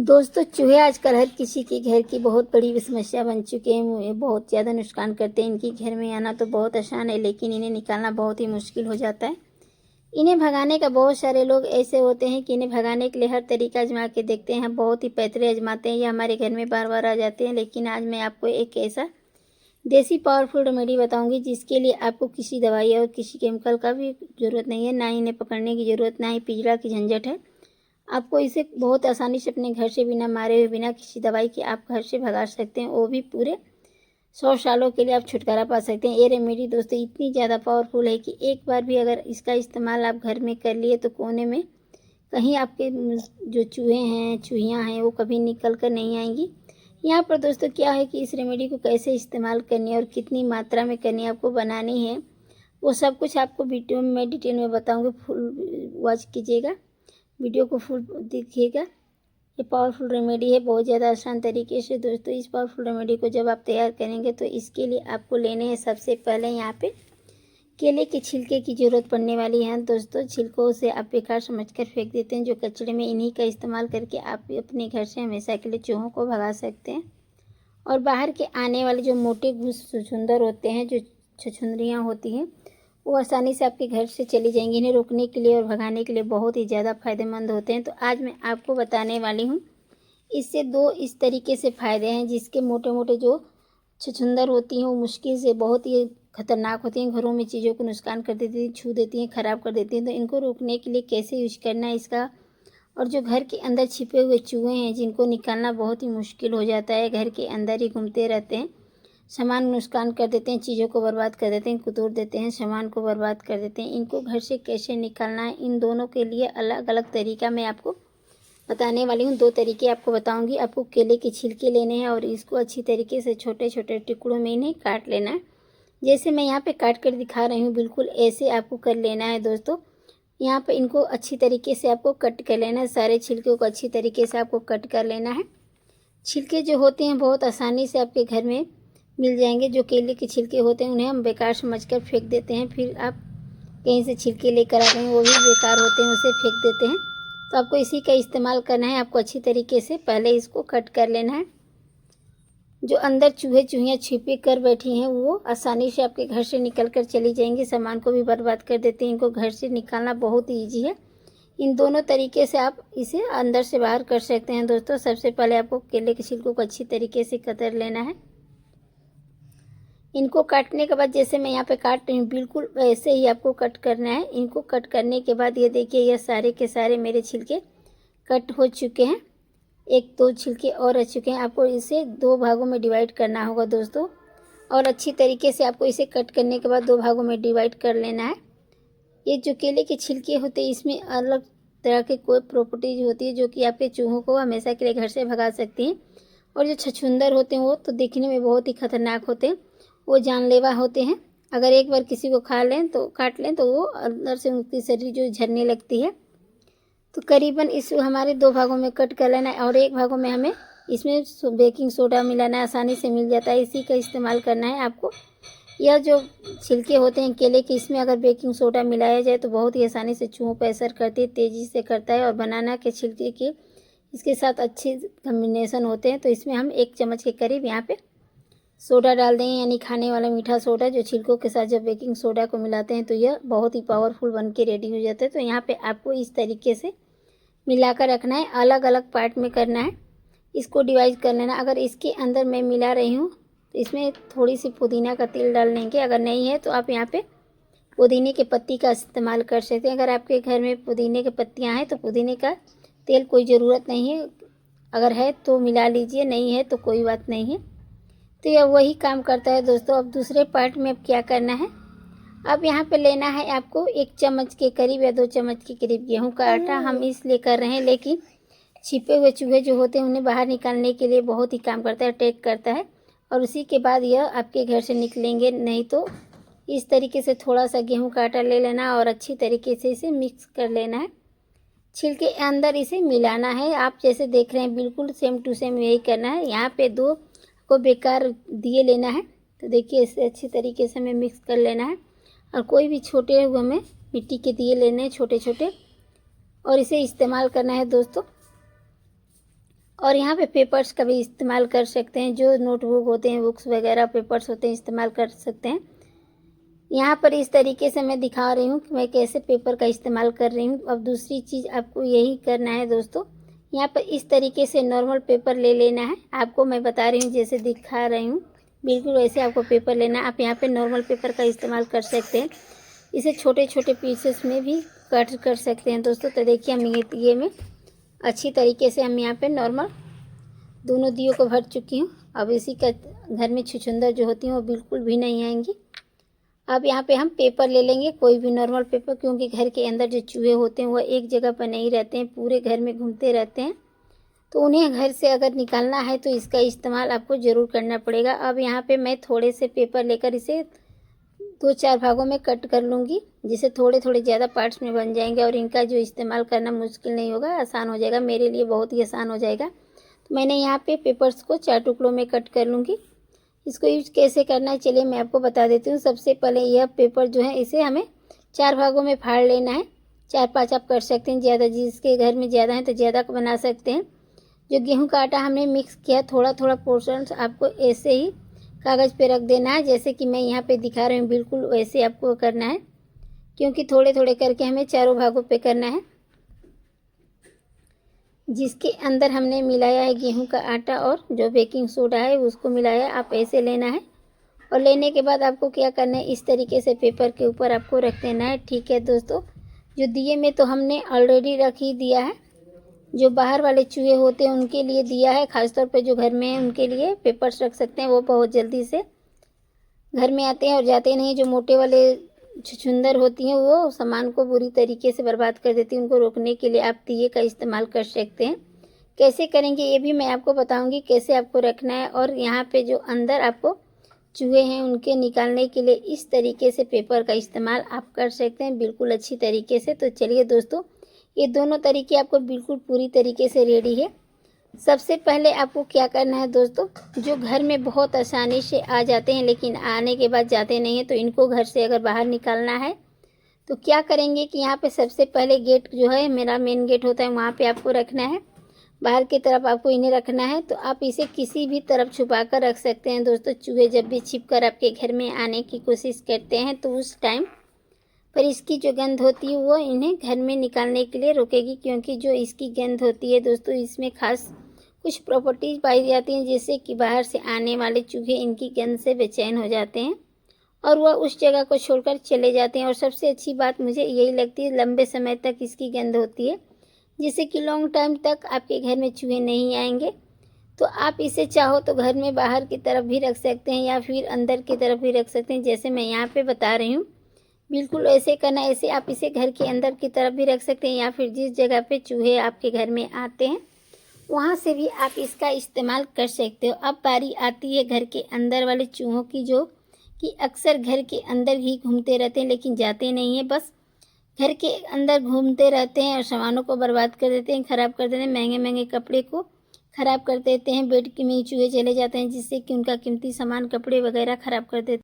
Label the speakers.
Speaker 1: दोस्तों, चूहे आजकल हर किसी के घर की बहुत बड़ी समस्या बन चुके हैं। ये बहुत ज़्यादा नुकसान करते हैं। इनके घर में आना तो बहुत आसान है, लेकिन इन्हें निकालना बहुत ही मुश्किल हो जाता है। इन्हें भगाने का बहुत सारे लोग ऐसे होते हैं कि इन्हें भगाने के लिए हर तरीका आजमा के देखते हैं। बहुत ही पैतरे आजमाते हैं, ये हमारे घर में बार बार आ जाते हैं। लेकिन आज मैं आपको एक ऐसा देसी पावरफुल रेमेडी बताऊंगी जिसके लिए आपको किसी दवाई और किसी केमिकल का भी ज़रूरत नहीं है, ना ही इन्हें पकड़ने की ज़रूरत, ना ही पिंजरा की झंझट है। आपको इसे बहुत आसानी से अपने घर से बिना मारे हुए, बिना किसी दवाई के आप घर से भगा सकते हैं। वो भी पूरे 100 सालों के लिए आप छुटकारा पा सकते हैं। ये रेमेडी दोस्तों इतनी ज़्यादा पावरफुल है कि एक बार भी अगर इसका इस्तेमाल आप घर में कर लिए तो कोने में कहीं आपके जो चूहे हैं, चूहियाँ हैं, वो कभी निकल कर नहीं आएंगी। यहाँ पर दोस्तों क्या है कि इस रेमेडी को कैसे इस्तेमाल करनी है और कितनी मात्रा में करनी है, आपको बनानी है, वो सब कुछ आपको वीडियो में मैं डिटेल में बताऊँगी। फुल वॉच कीजिएगा, वीडियो को फुल देखिएगा। ये पावरफुल रेमेडी है बहुत ज़्यादा आसान तरीके से। दोस्तों इस पावरफुल रेमेडी को जब आप तैयार करेंगे तो इसके लिए आपको लेने हैं सबसे पहले यहाँ पे केले के छिलके की ज़रूरत पड़ने वाली है। दोस्तों छिलकों से आप बेकार समझकर फेंक देते हैं जो कचरे में, इन्हीं का इस्तेमाल करके आप अपने घर से हमेशा के लिए चूहों को भगा सकते हैं। और बाहर के आने वाले जो मोटे घुस छुछुंदर होते हैं, जो छछुंदरियाँ होती हैं, वो आसानी से आपके घर से चली जाएंगी। इन्हें रोकने के लिए और भगाने के लिए बहुत ही ज़्यादा फ़ायदेमंद होते हैं। तो आज मैं आपको बताने वाली हूँ इससे दो इस तरीके से फ़ायदे हैं। जिसके मोटे मोटे जो छछुंदर होती हैं वो मुश्किल से बहुत ही खतरनाक होती हैं, घरों में चीज़ों को नुकसान कर देती हैं, छू देती हैं, ख़राब कर देती हैं। तो इनको रोकने के लिए कैसे यूज करना है इसका, और जो घर के अंदर छिपे हुए चूहे हैं जिनको निकालना बहुत ही मुश्किल हो जाता है, घर के अंदर ही घूमते रहते हैं, सामान नुकसान कर देते हैं, चीज़ों को बर्बाद कर देते हैं, कुतूर देते हैं, सामान को बर्बाद कर देते हैं, इनको घर से कैसे निकालना है, इन दोनों के लिए अलग अलग तरीका मैं आपको बताने वाली हूँ। 2 तरीके आपको बताऊँगी। आपको केले के छिलके लेने हैं और इसको अच्छी तरीके से छोटे छोटे टुकड़ों में इन्हें काट लेना है। जैसे मैं यहाँ पे काट कर दिखा रही हूँ, बिल्कुल ऐसे आपको कर लेना है। दोस्तों यहाँ पे इनको अच्छी तरीके से आपको कट कर लेना है। सारे छिलकों को अच्छी तरीके से आपको कट कर लेना है। छिलके जो होते हैं बहुत आसानी से आपके घर में मिल जाएंगे। जो केले के छिलके होते हैं उन्हें हम बेकार समझकर फेंक देते हैं, फिर आप कहीं से छिलके लेकर आते हैं वो भी बेकार होते हैं, उसे फेंक देते हैं। तो आपको इसी का इस्तेमाल करना है। आपको अच्छी तरीके से पहले इसको कट कर लेना है। जो अंदर चूहे चूहियाँ छिपे कर बैठी हैं वो आसानी से आपके घर से निकल कर चली जाएंगी, सामान को भी बर्बाद कर देते हैं। इनको घर से निकालना बहुत ही ईजी है। इन दोनों तरीके से आप इसे अंदर से बाहर कर सकते हैं। दोस्तों सबसे पहले आपको केले के छिलकों को अच्छी तरीके से कतर लेना है। इनको काटने के बाद जैसे मैं यहाँ पे काट रही हूँ बिल्कुल वैसे ही आपको कट करना है। इनको कट करने के बाद ये देखिए, ये सारे के सारे मेरे छिलके कट हो चुके हैं। 1-2 छिलके और रह चुके हैं। आपको इसे 2 भागों में डिवाइड करना होगा दोस्तों, और अच्छी तरीके से आपको इसे कट करने के बाद 2 भागों में डिवाइड कर लेना है। ये जो केले के छिलके होते हैं इसमें अलग तरह की कोई प्रॉपर्टीज होती है जो कि आपके चूहों को हमेशा के लिए घर से भगा सकती हैं। और जो छछूंदर होते हैं वो तो दिखने में बहुत ही खतरनाक होते हैं, वो जानलेवा होते हैं। अगर एक बार किसी को खा लें तो काट लें तो वो अंदर से उनकी शरीर जो झरने लगती है। तो करीबन इस हमारे 2 भागों में कट कर लेना है, और एक भागों में हमें इसमें बेकिंग सोडा मिलाना है, आसानी से मिल जाता है, इसी का इस्तेमाल करना है आपको। यह जो छिलके होते हैं केले के, इसमें अगर बेकिंग सोडा मिलाया जाए तो बहुत ही आसानी से चूहों पर असर करती है, तेज़ी से करता है। और बनाना के छिलके के इसके साथ अच्छे कम्बिनेशन होते हैं। तो इसमें हम 1 चम्मच के करीब यहाँ पे सोडा डाल देंगे, यानी खाने वाला मीठा सोडा। जो छिलकों के साथ जब बेकिंग सोडा को मिलाते हैं तो यह बहुत ही पावरफुल बन के रेडी हो जाता है। तो यहाँ पे आपको इस तरीके से मिलाकर रखना है, अलग अलग पार्ट में करना है, इसको डिवाइड कर लेना। अगर इसके अंदर मैं मिला रही हूँ तो इसमें थोड़ी सी पुदीना का तेल डाल लेंगे। अगर नहीं है तो आप यहाँ पे पुदीने के पत्ती का इस्तेमाल कर सकते हैं। अगर आपके घर में पुदीने के पत्तियाँ हैं तो पुदीने का तेल कोई ज़रूरत नहीं है, अगर है तो मिला लीजिए, नहीं है तो कोई बात नहीं है। तो यह वही काम करता है दोस्तों। अब दूसरे पार्ट में अब क्या करना है, अब यहाँ पे लेना है आपको 1 चम्मच के करीब या 2 चम्मच के करीब गेहूं का आटा। हम इसलिए कर रहे हैं, लेकिन छिपे हुए चूहे जो होते हैं उन्हें बाहर निकालने के लिए बहुत ही काम करता है, अटैक करता है, और उसी के बाद यह आपके घर से निकलेंगे नहीं। तो इस तरीके से थोड़ा सा गेहूँ का आटा ले लेना और अच्छी तरीके से इसे मिक्स कर लेना है। छिलके अंदर इसे मिलाना है। आप जैसे देख रहे हैं बिल्कुल सेम टू सेम यही करना है। यहाँ पे 2 को बेकार दिए लेना है। तो देखिए इसे अच्छी तरीके से हमें मिक्स कर लेना है, और कोई भी छोटे हुए हमें मिट्टी के दिए लेने हैं छोटे छोटे, और इसे इस्तेमाल करना है दोस्तों। और यहाँ पे पेपर्स का भी इस्तेमाल कर सकते हैं, जो नोटबुक होते हैं, बुक्स वगैरह पेपर्स होते हैं, इस्तेमाल कर सकते हैं। यहाँ पर इस तरीके से मैं दिखा रही हूँ कि मैं कैसे पेपर का इस्तेमाल कर रही हूँ। अब दूसरी चीज़ आपको यही करना है दोस्तों, यहाँ पर इस तरीके से नॉर्मल पेपर ले लेना है। आपको मैं बता रही हूँ जैसे दिखा रही हूँ, बिल्कुल वैसे आपको पेपर लेना है। आप यहाँ पे नॉर्मल पेपर का इस्तेमाल कर सकते हैं, इसे छोटे छोटे पीसेस में भी कट कर सकते हैं दोस्तों। तो देखिए हम ये में अच्छी तरीके से हम यहाँ पे नॉर्मल दोनों दियों को भर चुकी हूँ। अब इसी का घर में छुछुंदर जो होती हैं वो बिल्कुल भी नहीं आएंगी। अब यहाँ पे हम पेपर ले लेंगे, कोई भी नॉर्मल पेपर, क्योंकि घर के अंदर जो चूहे होते हैं वो एक जगह पर नहीं रहते हैं, पूरे घर में घूमते रहते हैं। तो उन्हें घर से अगर निकालना है तो इसका इस्तेमाल आपको ज़रूर करना पड़ेगा। अब यहाँ पे मैं थोड़े से पेपर लेकर इसे 2-4 भागों में कट कर लूँगी, जिससे थोड़े थोड़े ज़्यादा पार्ट्स में बन जाएंगे और इनका जो इस्तेमाल करना मुश्किल नहीं होगा, आसान हो जाएगा, मेरे लिए बहुत ही आसान हो जाएगा। तो मैंने यहाँ पे पेपर्स को 4 टुकड़ों में कट कर लूँगी। इसको यूज कैसे करना है चलिए मैं आपको बता देती हूँ। सबसे पहले यह पेपर जो है इसे हमें 4 भागों में फाड़ लेना है। 4-5 आप कर सकते हैं, ज़्यादा जिसके घर में ज़्यादा है तो ज़्यादा बना सकते हैं। जो गेहूं का आटा हमने मिक्स किया, थोड़ा थोड़ा पोर्शन आपको ऐसे ही कागज़ पे रख देना है, जैसे कि मैं यहाँ पे दिखा रही हूँ, बिल्कुल वैसे आपको करना है, क्योंकि थोड़े थोड़े करके हमें चारों भागों पे करना है। जिसके अंदर हमने मिलाया है गेहूं का आटा और जो बेकिंग सोडा है उसको मिलाया, आप ऐसे लेना है। और लेने के बाद आपको क्या करना है, इस तरीके से पेपर के ऊपर आपको रख देना है। ठीक है दोस्तों, जो दिए में तो हमने ऑलरेडी रख ही दिया है, जो बाहर वाले चूहे होते हैं उनके लिए दिया है, खासतौर पे जो घर में है उनके लिए पेपर्स रख सकते हैं, वो बहुत जल्दी से घर में आते हैं और जाते नहीं। जो मोटे वाले छुछुंदर होती हैं वो सामान को बुरी तरीके से बर्बाद कर देती हैं, उनको रोकने के लिए आप दिए का इस्तेमाल कर सकते हैं। कैसे करेंगे ये भी मैं आपको बताऊंगी, कैसे आपको रखना है। और यहाँ पे जो अंदर आपको चूहे हैं उनके निकालने के लिए इस तरीके से पेपर का इस्तेमाल आप कर सकते हैं, बिल्कुल अच्छी तरीके से। तो चलिए दोस्तों, ये दोनों तरीके आपको बिल्कुल पूरी तरीके से रेडी है। सबसे पहले आपको क्या करना है दोस्तों, जो घर में बहुत आसानी से आ जाते हैं लेकिन आने के बाद जाते नहीं हैं, तो इनको घर से अगर बाहर निकालना है तो क्या करेंगे कि यहाँ पे सबसे पहले गेट जो है, मेरा मेन गेट होता है, वहाँ पे आपको रखना है। बाहर की तरफ आपको इन्हें रखना है। तो आप इसे किसी भी तरफ छुपा कर रख सकते हैं दोस्तों। चूहे जब भी छिप कर आपके घर में आने की कोशिश करते हैं तो उस टाइम पर इसकी जो गंध होती है वो इन्हें घर में निकालने के लिए रोकेगी, क्योंकि जो इसकी गंध होती है दोस्तों, इसमें खास कुछ प्रॉपर्टीज पाई जाती हैं, जिससे कि बाहर से आने वाले चूहे इनकी गंध से बेचैन हो जाते हैं और वह उस जगह को छोड़कर चले जाते हैं। और सबसे अच्छी बात मुझे यही लगती है, लंबे समय तक इसकी गंध होती है, जिससे कि लॉन्ग टाइम तक आपके घर में चूहे नहीं आएंगे। तो आप इसे चाहो तो घर में बाहर की तरफ भी रख सकते हैं या फिर अंदर की तरफ भी रख सकते हैं, जैसे मैं यहाँ पे बता रही हूँ। बिल्कुल ऐसे करना, ऐसे आप इसे घर के अंदर की तरफ भी रख सकते हैं या फिर जिस जगह पे चूहे आपके घर में आते हैं वहाँ से भी आप इसका इस्तेमाल कर सकते हो। अब बारी आती है घर के अंदर वाले चूहों की, जो कि अक्सर घर के अंदर ही घूमते रहते हैं लेकिन जाते नहीं हैं, बस घर के अंदर घूमते रहते हैं और सामानों को बर्बाद कर देते हैं, ख़राब कर देते हैं, महंगे महंगे कपड़े को ख़राब कर देते हैं, बेड के में चूहे चले जाते हैं, जिससे कि उनका कीमती सामान, कपड़े वगैरह ख़राब कर देते हैं।